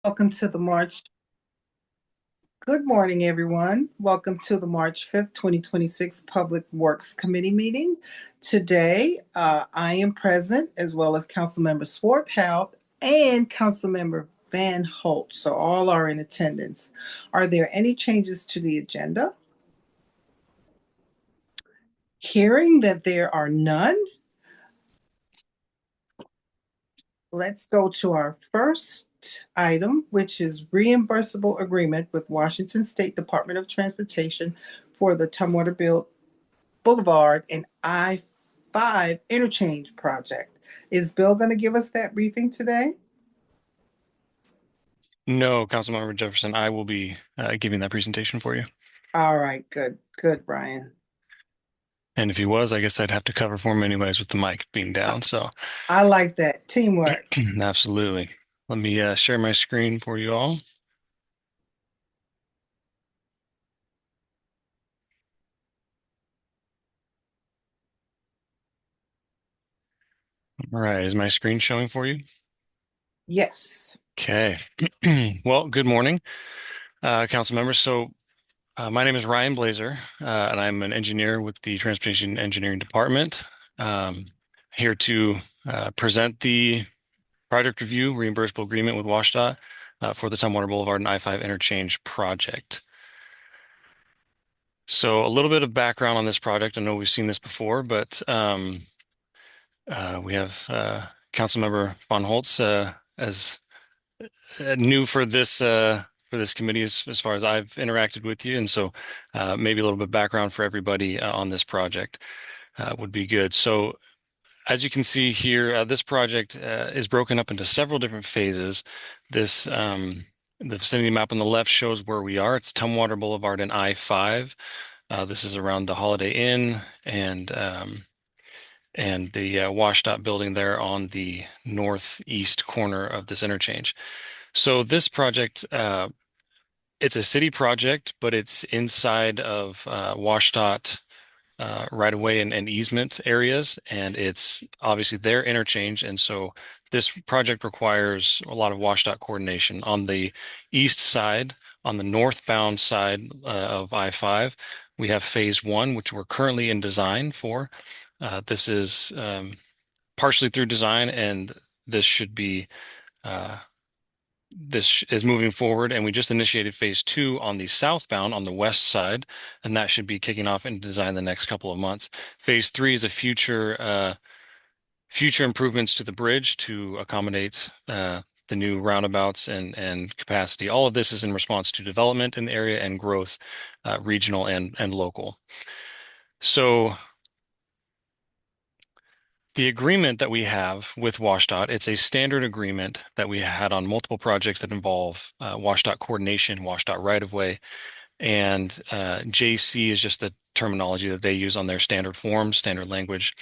Welcome to the March. Good morning, everyone. Welcome to the March 5th, 2026 Public Works Committee meeting. Today, I am present as well as Councilmember Swarthout and Councilmember Van Holt. So all are in attendance. Are there any changes to the agenda? Hearing that there are none, let's go to our first item, which is reimbursable agreement with Washington State Department of Transportation for the Tumwater Boulevard and I-5 interchange project. Is Bill going to give us that briefing today? No, Councilmember Jefferson, I will be giving that presentation for you. All right, good, good, Brian. And if he was, I guess I'd have to cover for him anyways with the mic being I, down. So, I like that teamwork. absolutely. Let me share my screen for you all. All right, is my screen showing for you? Yes. Okay. Well, good morning, council members. My name is Ryan Blazer, and I'm an engineer with the Transportation Engineering Department. Here to present the project review reimbursable agreement with WashDOT for the Tumwater Boulevard and I-5 interchange project. So a little bit of background on this project. I know we've seen this before, but we have Councilmember Von Holtz as new for this committee as far as I've interacted with you, and so maybe a little bit of background for everybody on this project would be good. So as you can see here, this project is broken up into several different phases. The vicinity map on the left shows where we are. It's Tumwater Boulevard and I-5. This is around the Holiday Inn and the WashDOT building there on the northeast corner of this interchange. So this project, it's a city project, but it's inside of WashDOT right away and easement areas, and it's obviously their interchange. And so this project requires a lot of WashDOT coordination. On the east side, on the northbound side of I-5, we have phase one, which we're currently in design for. This is partially through design, and this should be uh, this is moving forward, and we just initiated phase two on the southbound on the west side, and that should be kicking off into design the next couple of months. Phase three is a future improvements to the bridge to accommodate the new roundabouts and capacity. All of this is in response to development in the area and growth, regional and local. So the agreement that we have with WashDOT, it's a standard agreement that we had on multiple projects that involve WashDOT coordination, WashDOT right-of-way, and JC is just the terminology that they use on their standard form, standard language,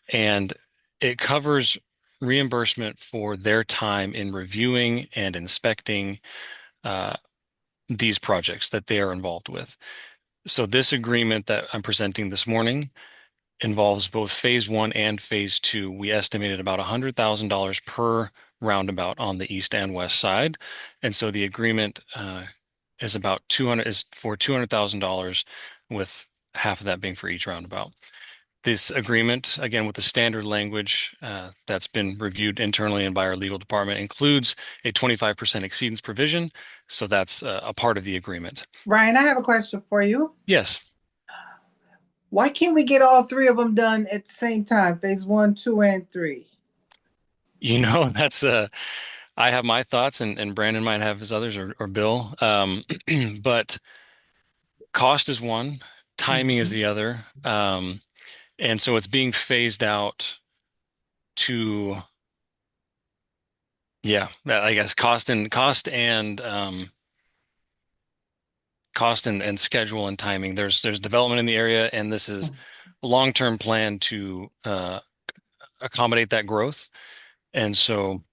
and it covers reimbursement for their time in reviewing and inspecting uh, these projects that they are involved with. So this agreement that I'm presenting this morning involves both phase one and phase two. We estimated about $100,000 per roundabout on the east and west side. And so the agreement is about 200 is for $200,000 with half of that being for each roundabout. This agreement, again, with the standard language that's been reviewed internally and by our legal department, includes a 25% exceedance provision. So that's a part of the agreement. Brian, I have a question for you. Yes. Why can't we get all three of them done at the same time? Phase one, two, and three. That's I have my thoughts, and Brandon might have his others, or Bill. But cost is one, timing is Mhm. the other, and so it's being phased out to, yeah, I guess cost and schedule and timing. There's development in the area, and this is a long-term plan to accommodate that growth, and so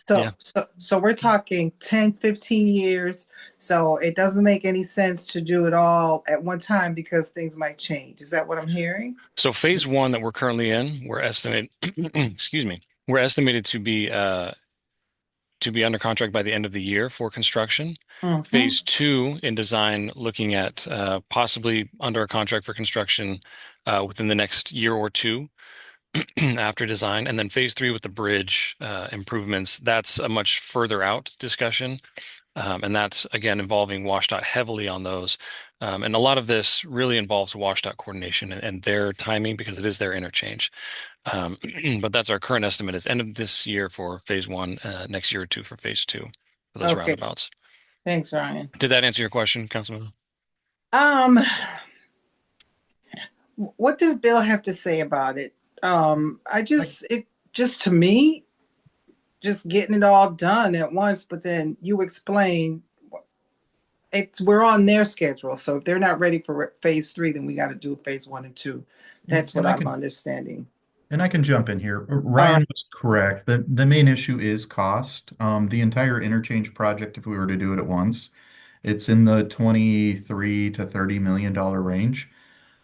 So, yeah. so, so we're talking 10, 15 years. So it doesn't make any sense to do it all at one time because things might change. Is that what I'm hearing? So phase one that we're currently in, we're estimated, excuse me, we're estimated to be to be under contract by the end of the year for construction. Mhm. Phase two in design, looking at possibly under a contract for construction within the next year or two after design. And then phase three with the bridge improvements, that's a much further out discussion. And that's, again, involving WashDOT heavily on those. And a lot of this really involves WashDOT coordination and their timing because it is their interchange. But that's our current estimate is end of this year for phase one, next year or two for phase two for those Okay, roundabouts. thanks, Ryan. Did that answer your question, Councilman? Um, what does Bill have to say about it? It just to me, just getting it all done at once, but then you explain we're on their schedule. So if they're not ready for phase three, then we got to do phase one and two. That's what And I I'm can understanding. and I can jump in here. All right. Ryan was correct. The main issue is cost. The entire interchange project, if we were to do it at once, it's in the 23 to $30 million range.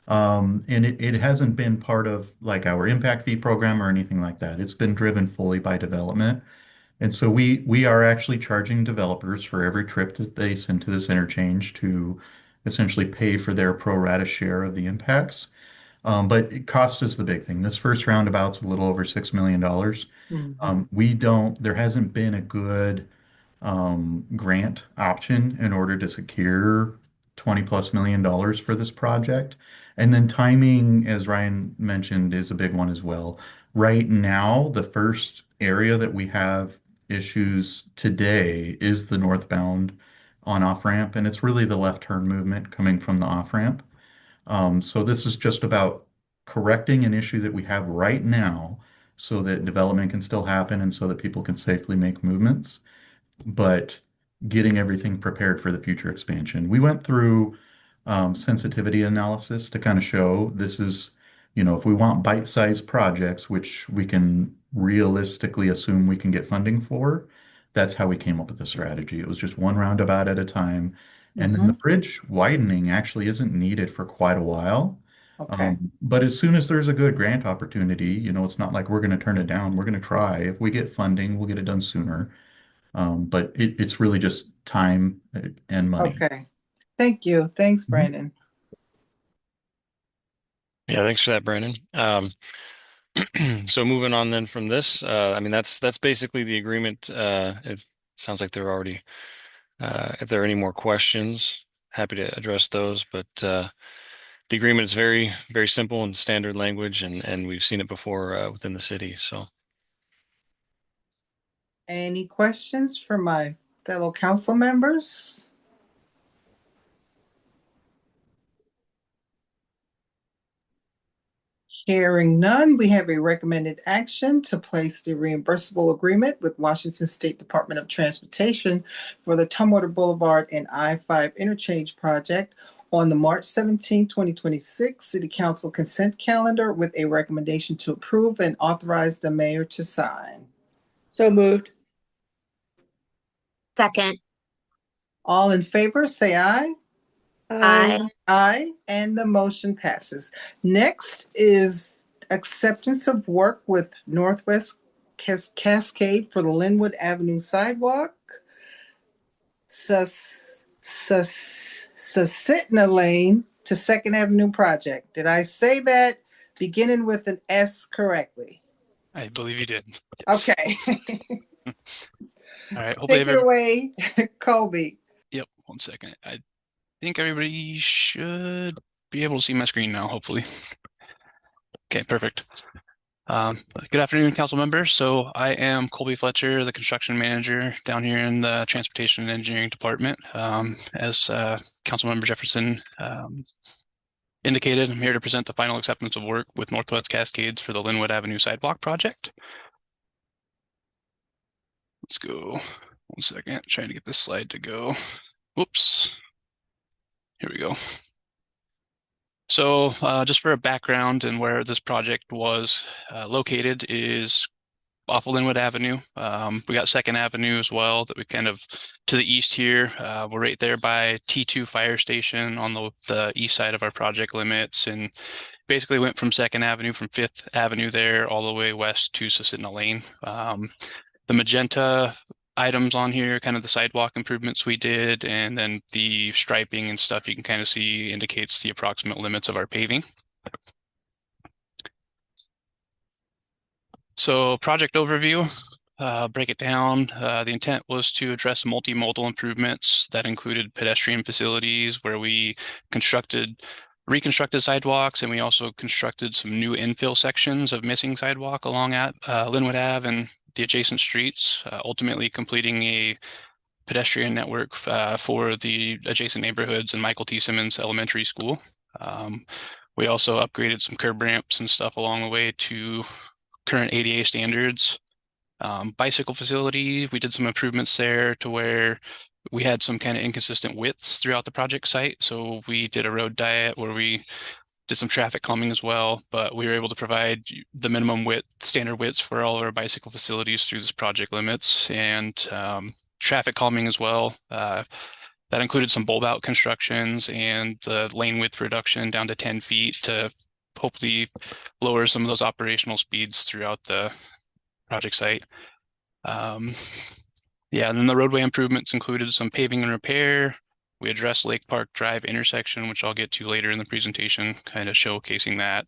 And it hasn't been part of like our impact fee program or anything like that. It's been driven fully by development. And so we are actually charging developers for every trip that they send to this interchange to essentially pay for their pro rata share of the impacts. But cost is the big thing. This first roundabout's a little over $6 million. Mhm. There hasn't been a good grant option in order to secure 20 plus $1 million for this project. And then timing, as Ryan mentioned, is a big one as well. Right now, the first area that we have issues today is the northbound on off ramp, and it's really the left turn movement coming from the off ramp. So this is just about correcting an issue that we have right now so that development can still happen and so that people can safely make movements, but getting everything prepared for the future expansion. We went through sensitivity analysis to kind of show this is, if we want bite-sized projects, which we can realistically assume we can get funding for, that's how we came up with the strategy. It was just one roundabout at a time. And then the Mhm. bridge widening actually isn't needed for quite a while. Okay. But as soon as there's a good grant opportunity, it's not like we're going to turn it down. We're going to try. If we get funding, we'll get it done sooner. But it's really just time and money. Okay. Thank you. Thanks, Mhm. Brandon. Yeah, thanks for that, Brandon. So moving on then from this, I mean that's basically the agreement. It sounds like they're already. If there are any more questions, happy to address those. But the agreement is very, very simple and standard language, and we've seen it before within the city. So Any questions from my fellow council members? Hearing none, we have a recommended action to place the reimbursable agreement with Washington State Department of Transportation for the Tumwater Boulevard and I-5 interchange project on the March 17, 2026 City Council consent calendar with a recommendation to approve and authorize the mayor to sign. So moved. Second. All in favor, say aye. Aye. Aye, and the motion passes. Next is acceptance of work with Northwest Cascade for the Linwood Avenue sidewalk. Susitna Lane to Second Avenue project. Did I say that beginning with an S correctly? I believe you did. Yes. Okay. All right. Hopefully Take it away, Colby. Yep. 1 second. I think everybody should be able to see my screen now, hopefully. Okay, perfect. Good afternoon, council members. So I am Colby Fletcher, the construction manager down here in the Transportation and Engineering Department. As Councilmember Jefferson indicated, I'm here to present the final acceptance of work with Northwest Cascades for the Linwood Avenue Sidewalk project. Let's go. 1 second, trying to get this slide to go. Whoops. Here we go. So just for a background and where this project was located is off of Linwood Avenue. We got Second Avenue as well that we kind of to the east here. We're right there by T2 Fire Station on the east side of our project limits, and basically went from Second Avenue, from Fifth Avenue there all the way west to Susitna Lane. The magenta items on here, kind of the sidewalk improvements we did, and then the striping and stuff you can kind of see indicates the approximate limits of our paving. So project overview, break it down. The intent was to address multimodal improvements that included pedestrian facilities where we reconstructed sidewalks, and we also constructed some new infill sections of missing sidewalk along at Linwood Ave and the adjacent streets, ultimately completing a pedestrian network for the adjacent neighborhoods and Michael T. Simmons Elementary School. We also upgraded some curb ramps and stuff along the way to current ADA standards. Bicycle facility, we did some improvements there to where we had some kind of inconsistent widths throughout the project site. So we did a road diet where we did some traffic calming as well, but we were able to provide the minimum width, standard widths for all of our bicycle facilities through this project limits, and traffic calming as well. That included some bulb out constructions and the lane width reduction down to 10 feet to hopefully lower some of those operational speeds throughout the project site. Yeah, and then the roadway improvements included some paving and repair. We addressed Lake Park Drive intersection, which I'll get to later in the presentation, kind of showcasing that.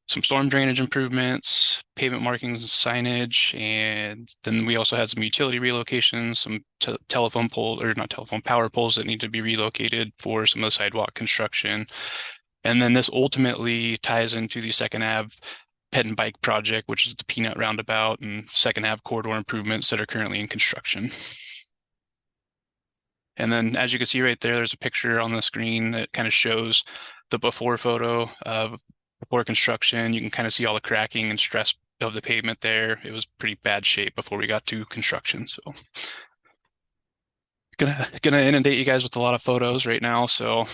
Some storm drainage improvements, pavement markings, signage, and then we also had some utility relocations, some telephone pole, or not telephone, power poles that need to be relocated for some of the sidewalk construction. And then this ultimately ties into the Second Ave ped and bike project, which is the Peanut Roundabout and Second Ave corridor improvements that are currently in construction. And then as you can see right there, there's a picture on the screen that kind of shows the before photo of before construction. You can kind of see all the cracking and stress of the pavement there. It was pretty bad shape before we got to construction. So gonna inundate you guys with a lot of photos right now. So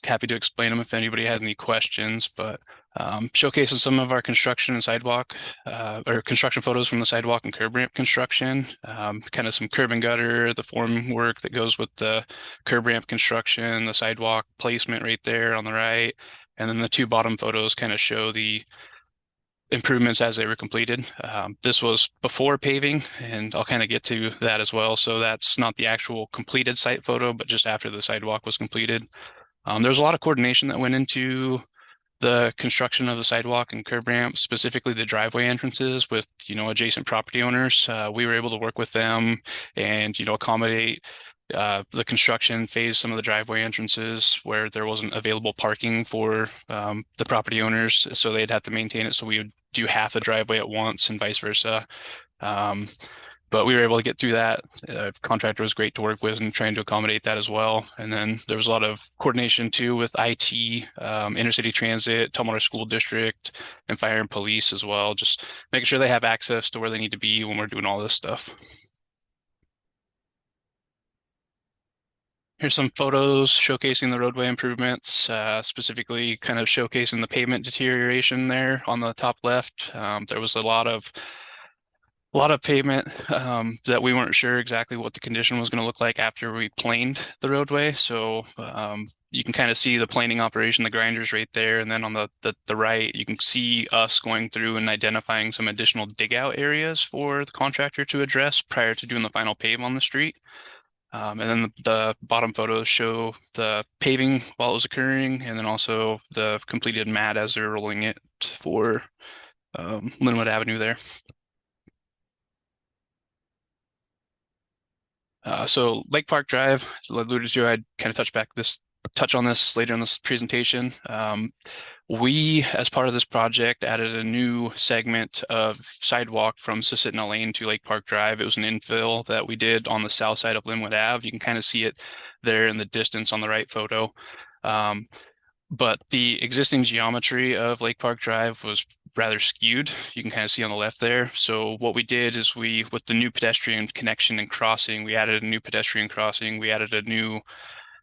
happy to explain them if anybody had any questions, but showcasing some of our construction and sidewalk or construction photos from the sidewalk and curb ramp construction, kind of some curb and gutter, the form work that goes with the curb ramp construction, the sidewalk placement right there on the right. And then the two bottom photos kind of show the improvements as they were completed. This was before paving, and I'll kind of get to that as well. So that's not the actual completed site photo, but just after the sidewalk was completed. There was a lot of coordination that went into the construction of the sidewalk and curb ramp, specifically the driveway entrances with, adjacent property owners. We were able to work with them and, accommodate the construction phase, some of the driveway entrances where there wasn't available parking for the property owners. So they'd have to maintain it. So we would do half the driveway at once and vice versa. But we were able to get through that. Contractor was great to work with and trying to accommodate that as well. And then there was a lot of coordination too with IT, intercity transit, Tumwater School District, and fire and police as well. Just making sure they have access to where they need to be when we're doing all this stuff. Here's some photos showcasing the roadway improvements, specifically kind of showcasing the pavement deterioration there on the top left. There was a lot of pavement that we weren't sure exactly what the condition was going to look like after we planed the roadway. So you can kind of see the planing operation, the grinders right there. And then on the right, you can see us going through and identifying some additional dig out areas for the contractor to address prior to doing the final pave on the street. And then the bottom photos show the paving while it was occurring, and then also the completed mat as they're rolling it for Linwood Avenue there. So Lake Park Drive, as I alluded to, I'd kind of touch on this later in this presentation. We, as part of this project, added a new segment of sidewalk from Susitna Lane to Lake Park Drive. It was an infill that we did on the south side of Linwood Ave. You can kind of see it there in the distance on the right photo. But the existing geometry of Lake Park Drive was rather skewed. You can kind of see on the left there. So what we did is with the new pedestrian connection and crossing, we added a new pedestrian crossing. We added a new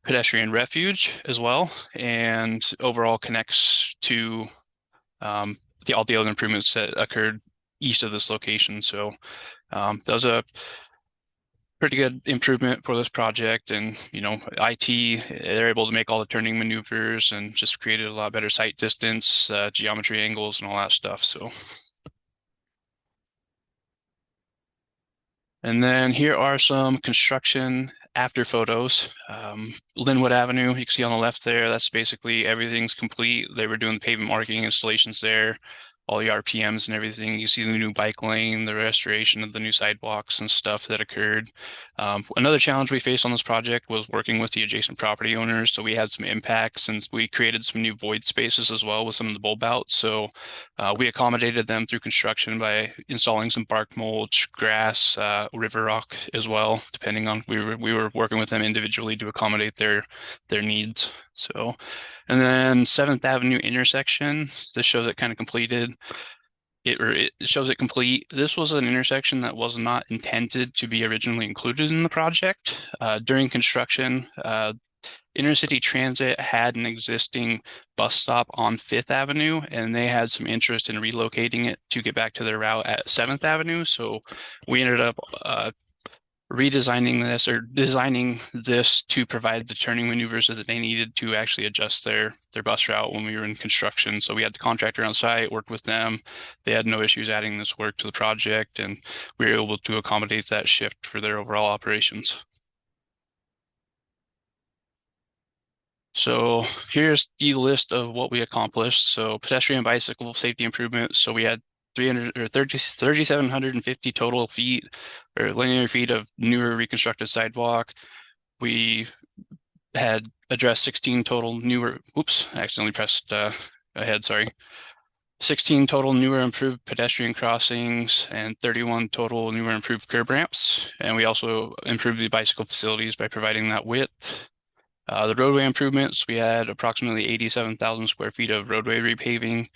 pedestrian refuge as well, and overall connects to all the other improvements that occurred east of this location. So that was a pretty good improvement for this project. And, IT, they're able to make all the turning maneuvers and just created a lot better sight distance, geometry angles and all that stuff. So. And then here are some construction after photos. Linwood Avenue, you can see on the left there, that's basically everything's complete. They were doing pavement marking installations there, all the RPMs and everything. You see the new bike lane, the restoration of the new sidewalks and stuff that occurred. Another challenge we faced on this project was working with the adjacent property owners. So we had some impacts since we created some new void spaces as well with some of the bulb outs. So we accommodated them through construction by installing some bark mulch, grass, river rock as well, depending on we were working with them individually to accommodate their needs. So, and then 7th Avenue intersection, this shows it kind of completed. It shows it complete. This was an intersection that was not intended to be originally included in the project. During construction, Intercity Transit had an existing bus stop on 5th Avenue, and they had some interest in relocating it to get back to their route at 7th Avenue. So we ended up redesigning this or designing this to provide the turning maneuvers that they needed to actually adjust their bus route when we were in construction. So we had the contractor on site, worked with them. They had no issues adding this work to the project, and we were able to accommodate that shift for their overall operations. So here's the list of what we accomplished. So pedestrian bicycle safety improvements. So we had 3,750 total feet or linear feet of newer reconstructed sidewalk. We had addressed 16 total newer, oops, I accidentally pressed ahead, sorry. 16 total newer improved pedestrian crossings and 31 total newer improved curb ramps. And we also improved the bicycle facilities by providing that width. The roadway improvements, we had approximately 87,000 square feet of roadway repaving,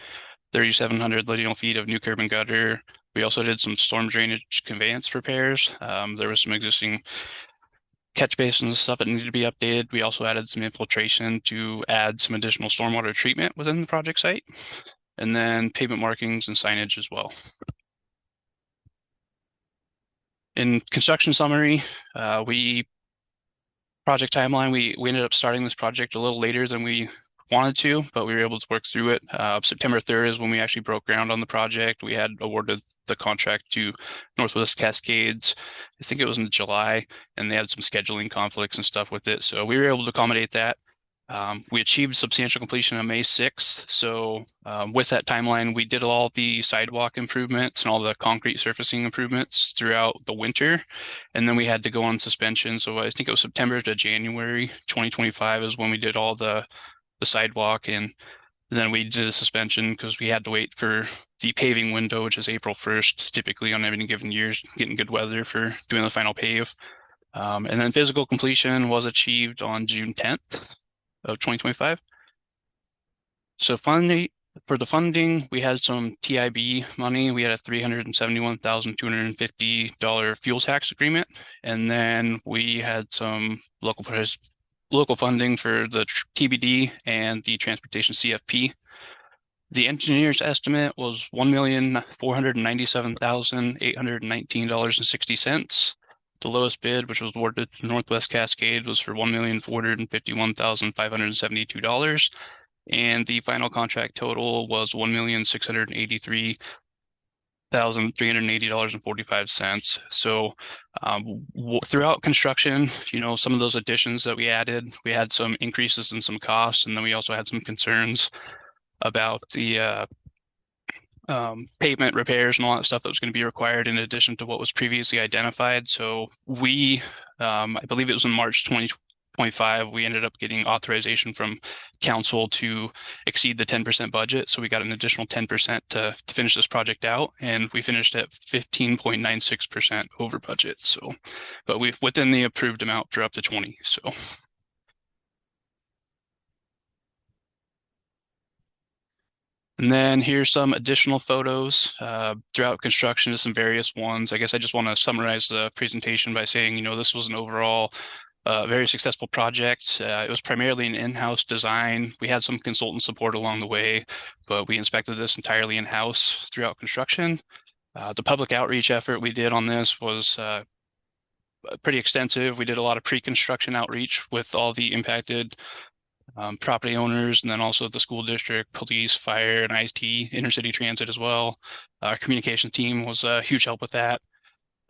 3,700 lineal feet of new curb and gutter. We also did some storm drainage conveyance repairs. There was some existing catch basins stuff that needed to be updated. We also added some infiltration to add some additional stormwater treatment within the project site, and then pavement markings and signage as well. In construction summary, project timeline, we ended up starting this project a little later than we wanted to, but we were able to work through it. September 3rd is when we actually broke ground on the project. We had awarded the contract to Northwest Cascades. I think it was in July, and they had some scheduling conflicts and stuff with it. So we were able to accommodate that. We achieved substantial completion on May 6th. So with that timeline, we did all the sidewalk improvements and all the concrete surfacing improvements throughout the winter. And then we had to go on suspension. So I think it was September to January 2025 is when we did all the sidewalk. And then we did a suspension because we had to wait for the paving window, which is April 1st, typically on any given year, getting good weather for doing the final pave. And then physical completion was achieved on June 10th. Of 2025. So funding for the funding, we had some TIB money. We had a $371,250 fuel tax agreement, and then we had some local funding for the TBD and the transportation CFP. The engineer's estimate was $1,497,819.60. The lowest bid, which was awarded to Northwest Cascade, was for $1,451,572. And the final contract total was $1,683,380.45. So throughout construction, some of those additions that we added, we had some increases in some costs, and then we also had some concerns about the pavement repairs and all that stuff that was going to be required in addition to what was previously identified. So we, I believe it was in March 2025, we ended up getting authorization from council to exceed the 10% budget. So we got an additional 10% to finish this project out, and we finished at 15.96% over budget. So, but we've within the approved amount for up to 20. So. And then here's some additional photos throughout construction, some various ones. I guess I just want to summarize the presentation by saying, this was an overall very successful project. It was primarily an in-house design. We had some consultant support along the way, but we inspected this entirely in-house throughout construction. The public outreach effort we did on this was pretty extensive. We did a lot of pre-construction outreach with all the impacted property owners, and then also the school district, police, fire, and IT, Intercity Transit as well. Our communication team was a huge help with that.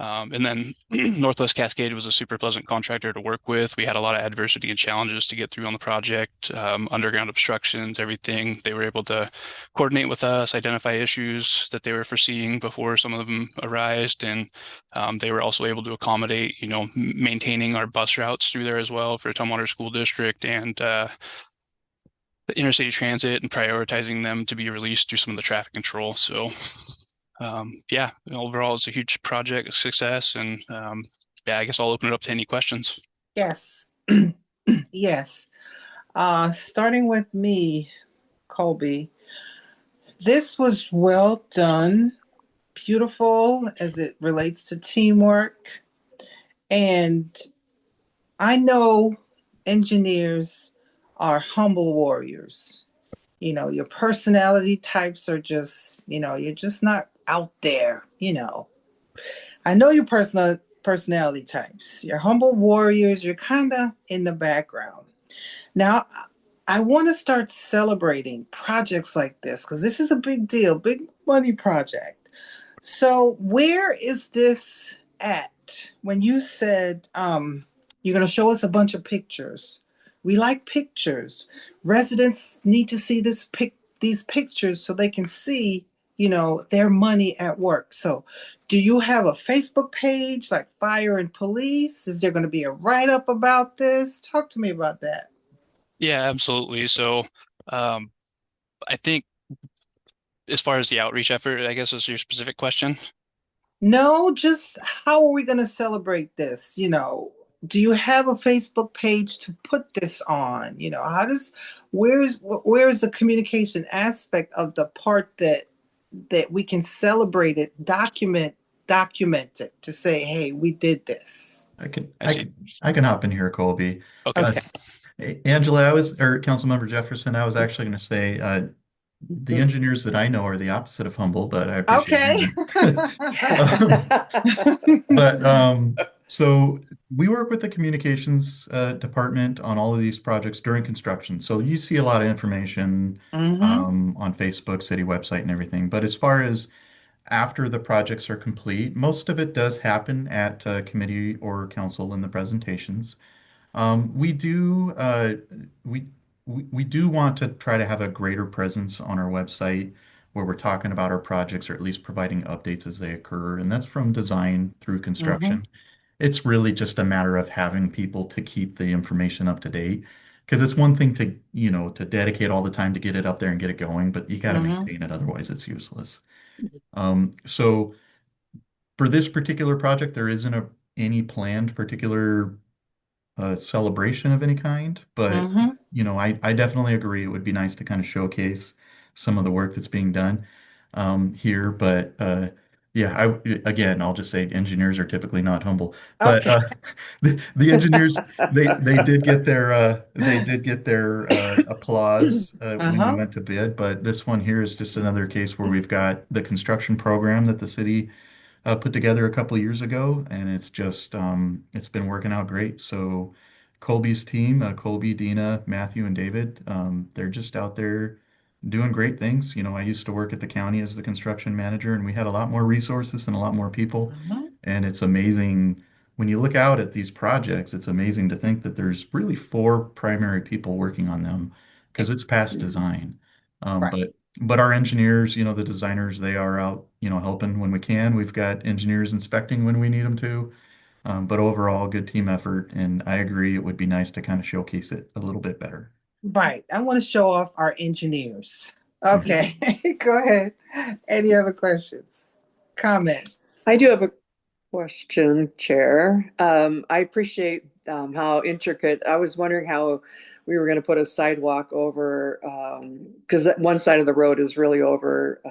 And then Northwest Cascade was a super pleasant contractor to work with. We had a lot of adversity and challenges to get through on the project, underground obstructions, everything. They were able to coordinate with us, identify issues that they were foreseeing before some of them arised, and they were also able to accommodate, maintaining our bus routes through there as well for Tumwater School District and the interstate transit and prioritizing them to be released through some of the traffic control. So yeah, overall, it's a huge project success. And yeah, I guess I'll open it up to any questions. Yes. Yes. Starting with me, Colby, this was well done, beautiful as it relates to teamwork. And I know engineers are humble warriors. Your personality types are just, you're just not out there. I know your personality types. You're humble warriors. You're kind of in the background. Now, I want to start celebrating projects like this because this is a big deal, big money project. So, where is this at? When you said you're going to show us a bunch of pictures, we like pictures. Residents need to see these pictures so they can see, their money at work. So, do you have a Facebook page like Fire and Police? Is there going to be a write-up about this? Talk to me about that. Yeah, absolutely. So I think as far as the outreach effort, I guess is your specific question. No, just how are we going to celebrate this? Do you have a Facebook page to put this on? Where's the communication aspect of the part that we can celebrate it, document it to say, hey, we did this. I can hop in here, Colby. Okay. Angela, or Councilmember Jefferson, I was actually going to say, the engineers that I know are the opposite of humble, but I appreciate Okay. So we work with the communications department on all of these projects during construction. So you see a lot of information on Facebook, city website, and everything. But as far as after the projects are complete, most of it does happen at committee or council in the presentations. We do we do want to try to have a greater presence on our website where we're talking about our projects or at least providing updates as they occur, and that's from design through construction. It's really just a matter of having people to keep the information up to date. Because it's one thing to, to dedicate all the time to get it up there and get it going, but you got to maintain it, otherwise it's useless. So for this particular project, there isn't any planned particular celebration of any kind, but I definitely agree. It would be nice to kind of showcase some of the work that's being done here. But yeah, again, I'll just say engineers are typically not humble, but Okay. the engineers they did get their applause when we went to bid. But this one here is just another case where we've got the construction program that the city put together a couple of years ago, and it's been working out great. So Colby's team, Colby, Dina, Matthew, and David, they're just out there doing great things. I used to work at the county as the construction manager, and we had a lot more resources and a lot more people. And it's amazing when you look out at these projects, it's amazing to think that there's really four primary people working on them because it's past design. Right. But our engineers, the designers, they are out, helping when we can. We've got engineers inspecting when we need them to. But overall, good team effort. And I agree, it would be nice to kind of showcase it a little bit better. Right. I want to show off our engineers. Okay. Go ahead. Any other questions? Comments? I do have a question, Chair. I appreciate how intricate. I was wondering how we were going to put a sidewalk over, because one side of the road is really over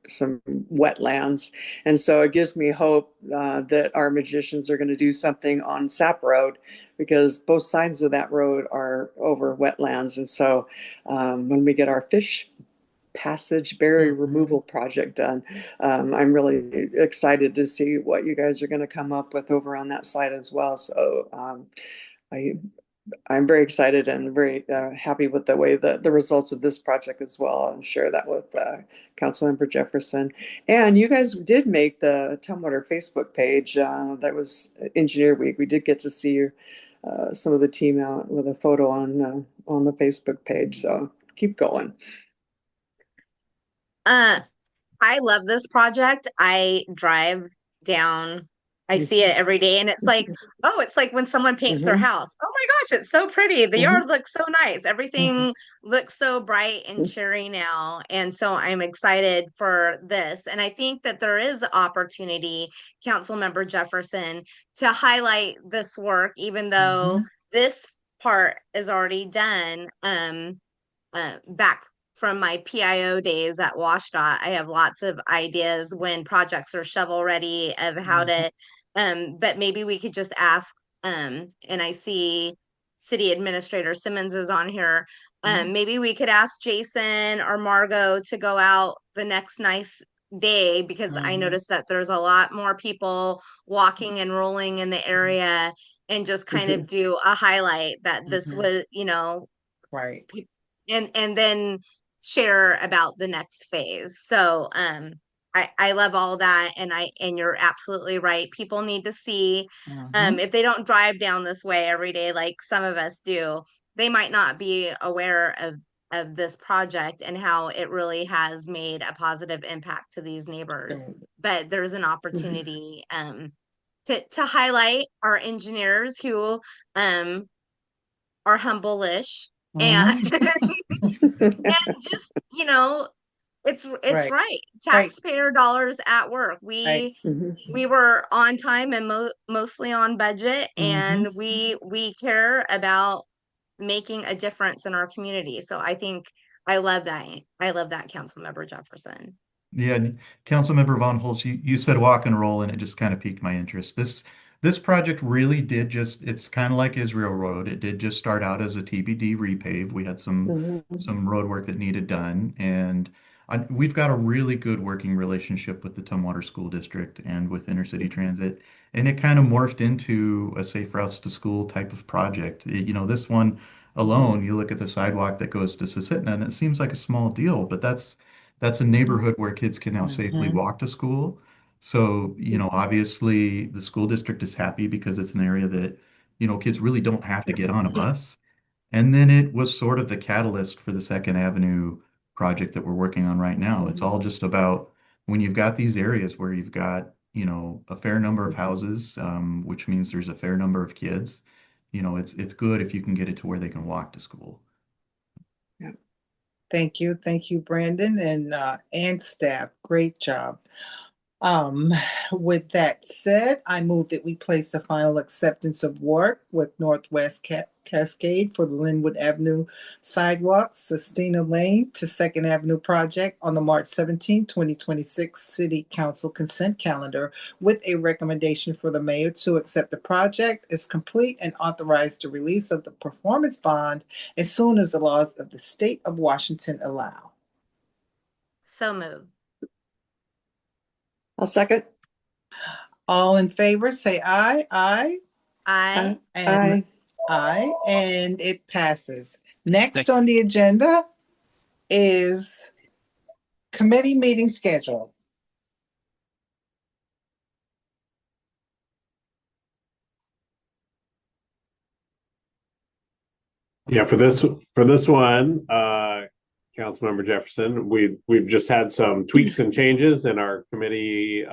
some wetlands. And so it gives me hope that our magicians are going to do something on Sap Road, because both sides of that road are over wetlands. And so when we get our fish passage barrier removal project done, I'm really excited to see what you guys are going to come up with over on that side as well. So I I'm very excited and very happy with the way the results of this project as well, and share that with Councilmember Jefferson. And you guys did make the Tumwater Facebook page. That was Engineer Week. We did get to see some of the team out with a photo on the Facebook page. So keep going. I love this project. I drive down, I see it every day, and it's like, oh, it's like when someone paints their house. Oh my gosh, it's so pretty. The yard looks so nice. Everything looks so bright and cheery now. And so I'm excited for this. And I think that there is opportunity, Councilmember Jefferson, to highlight this work, even though this part is already done. Back from my PIO days at WashDOT, I have lots of ideas when projects are shovel ready of how to, but maybe we could just ask, and I see City Administrator Simmons is on here. Maybe we could ask Jason or Margot to go out the next nice day, because I noticed that there's a lot more people walking and rolling in the area, and just kind of do a highlight that this was, Right. and then share about the next phase. So I love all that, and you're absolutely right. People need to see, if they don't drive down this way every day like some of us do, they might not be aware of this project and how it really has made a positive impact to these neighbors. But there's an opportunity to highlight our engineers who are humble-ish, and and just, it's right. Taxpayer dollars at work. We were on time and mostly on budget, and we care about making a difference in our community. So I think I love that. I love that, Councilmember Jefferson. Yeah, Councilmember Von Holtz, you said walk and roll, and it just kind of piqued my interest. This project really did just, it's kind of like Israel Road. It did just start out as a TBD repave. We had some road work that needed done, and we've got a really good working relationship with the Tumwater School District and with Intercity Transit, and it kind of morphed into a safe routes to school type of project. This one alone, you look at the sidewalk that goes to Susitna, and it seems like a small deal, but that's a neighborhood where kids can now safely walk to school. So, obviously the school district is happy because it's an area that, kids really don't have to get on a bus. And then it was sort of the catalyst for the Second Avenue project that we're working on right now. It's all just about when you've got these areas where you've got, a fair number of houses, which means there's a fair number of kids, it's good if you can get it to where they can walk to school. Thank you. Thank you, Brandon and staff. Great job. With that said, I move that we place the final acceptance of work with Northwest Cascade for the Linwood Avenue sidewalk, Sistina Lane to Second Avenue project on the March 17, 2026 City Council consent calendar, with a recommendation for the mayor to accept the project as complete and authorize the release of the performance bond as soon as the laws of the state of Washington allow. So moved. I'll second. All in favor, say aye. Aye. Aye. And aye, and it passes. Next on the agenda is committee meeting schedule. Yeah, for this one, Councilmember Jefferson, we've just had some tweaks and changes in our committee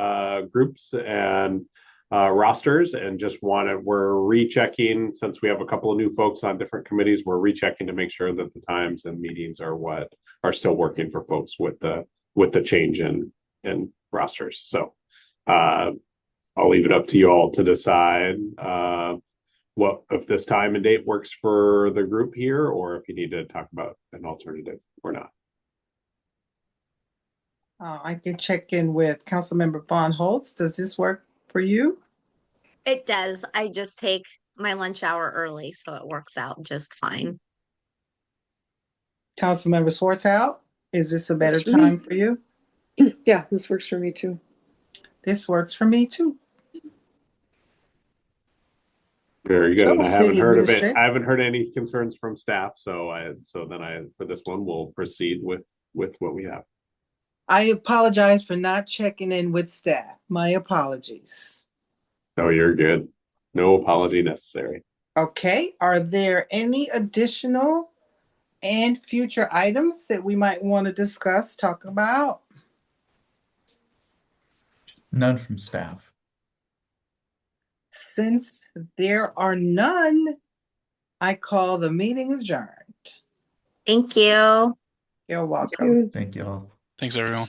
groups and rosters, and we're rechecking, since we have a couple of new folks on different committees, we're rechecking to make sure that the times and meetings are still working for folks with the change in rosters. So I'll leave it up to you all to decide what if this time and date works for the group here, or if you need to talk about an alternative or not. I can check in with Councilmember Von Holtz. Does this work for you? It does. I just take my lunch hour early, so it works out just fine. Councilmember Swarthout, is this a better time for you? Yeah, this works for me too. This works for me too. Very good. And I haven't City heard of it. Administrator. I haven't heard any concerns from staff. So for this one, we'll proceed with what we have. I apologize for not checking in with staff. My apologies. Oh, you're good. No apology necessary. Okay, are there any additional and future items that we might want to discuss, talk about? None from staff. Since there are none, I call the meeting adjourned. Thank you. You're welcome. Thank you all. Thanks, everyone.